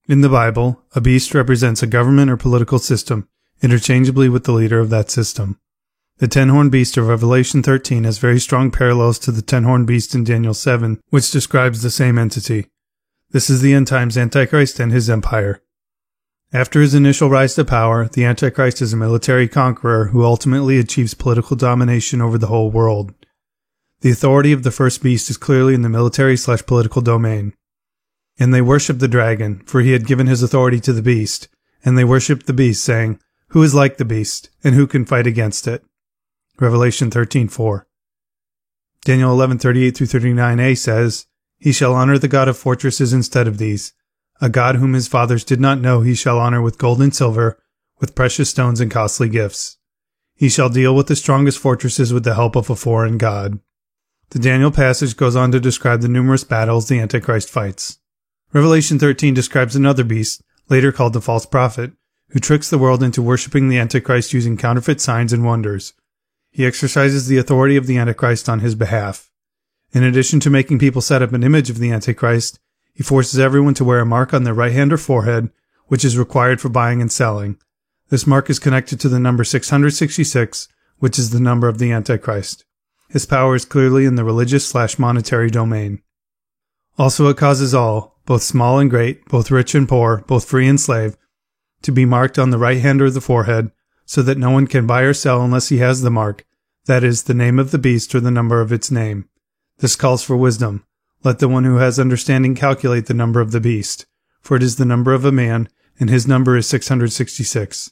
In the Bible, a beast represents a government or political system, interchangeably with the leader of that system. The ten-horned beast of Revelation 13 has very strong parallels to the ten-horned beast in Daniel 7, which describes the same entity. This is the end times Antichrist and his empire. After his initial rise to power, the Antichrist is a military conqueror who ultimately achieves political domination over the whole world. The authority of the first beast is clearly in the military/political domain. And they worshipped the dragon, for he had given his authority to the beast. And they worshipped the beast, saying, "Who is like the beast, and who can fight against it?" Revelation 13:4. Daniel 11:38-39a says, "He shall honor the God of fortresses instead of these. A God whom his fathers did not know he shall honor with gold and silver, with precious stones and costly gifts. He shall deal with the strongest fortresses with the help of a foreign god." The Daniel passage goes on to describe the numerous battles the Antichrist fights. Revelation 13 describes another beast, later called the false prophet, who tricks the world into worshipping the Antichrist using counterfeit signs and wonders. He exercises the authority of the Antichrist on his behalf. In addition to making people set up an image of the Antichrist, he forces everyone to wear a mark on their right hand or forehead, which is required for buying and selling. This mark is connected to the number 666, which is the number of the Antichrist. His power is clearly in the religious/monetary domain. Also it causes all, both small and great, both rich and poor, both free and slave, to be marked on the right hand or the forehead, so that no one can buy or sell unless he has the mark, that is, the name of the beast or the number of its name. This calls for wisdom. Let the one who has understanding calculate the number of the beast, for it is the number of a man, and his number is 666.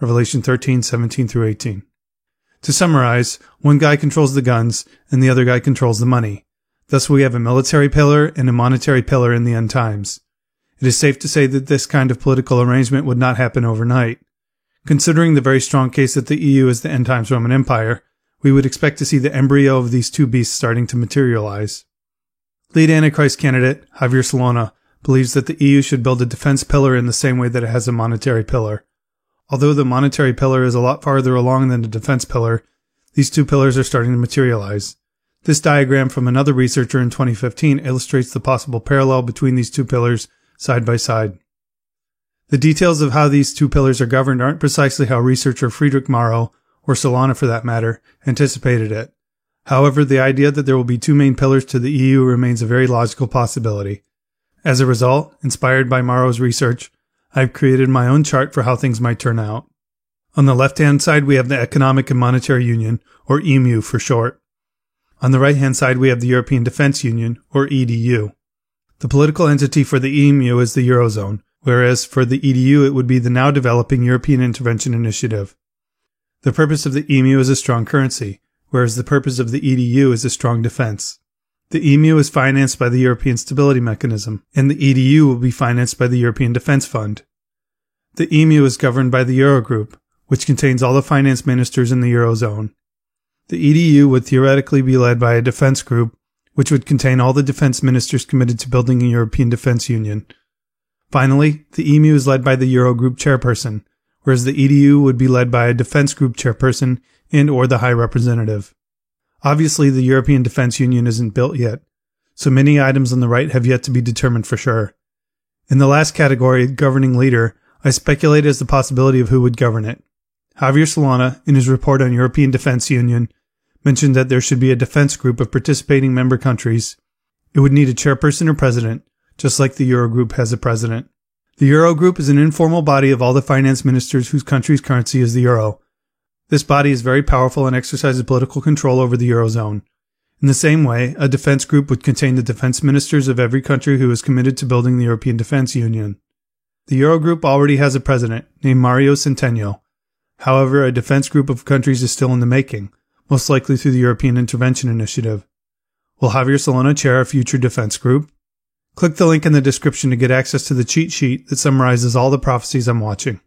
Revelation 13:17-18. To summarize, one guy controls the guns, and the other guy controls the money. Thus we have a military pillar and a monetary pillar in the end times. It is safe to say that this kind of political arrangement would not happen overnight. Considering the very strong case that the EU is the end times Roman Empire, we would expect to see the embryo of these two beasts starting to materialize. Lead Antichrist candidate, Javier Solana, believes that the EU should build a defense pillar in the same way that it has a monetary pillar. Although the monetary pillar is a lot farther along than the defense pillar, these two pillars are starting to materialize. This diagram from another researcher in 2015 illustrates the possible parallel between these two pillars side by side. The details of how these two pillars are governed aren't precisely how researcher Friedrich Maurer, or Solana for that matter, anticipated it. However, the idea that there will be two main pillars to the EU remains a very logical possibility. As a result, inspired by Maurer's research, I've created my own chart for how things might turn out. On the left-hand side, we have the Economic and Monetary Union, or EMU for short. On the right-hand side, we have the European Defence Union, or EDU. The political entity for the EMU is the Eurozone, whereas for the EDU it would be the now developing European Intervention Initiative. The purpose of the EMU is a strong currency, whereas the purpose of the EDU is a strong defense. The EMU is financed by the European Stability Mechanism, and the EDU will be financed by the European Defence Fund. The EMU is governed by the Eurogroup, which contains all the finance ministers in the Eurozone. The EDU would theoretically be led by a defense group, which would contain all the defense ministers committed to building a European Defense Union. Finally, the EMU is led by the Eurogroup chairperson, whereas the EDU would be led by a defense group chairperson and/or the High Representative. Obviously, the European Defense Union isn't built yet, so many items on the right have yet to be determined for sure. In the last category, governing leader, I speculate as the possibility of who would govern it. Javier Solana, in his report on European Defense Union, mentioned that there should be a defense group of participating member countries. It would need a chairperson or president, just like the Eurogroup has a president. The Eurogroup is an informal body of all the finance ministers whose country's currency is the euro. This body is very powerful and exercises political control over the Eurozone. In the same way, a defense group would contain the defense ministers of every country who is committed to building the European Defense Union. The Eurogroup already has a president, named Mario Centeno. However, a defense group of countries is still in the making, most likely through the European Intervention Initiative. Will Javier Solana chair a future defense group? Click the link in the description to get access to the cheat sheet that summarizes all the prophecies I'm watching.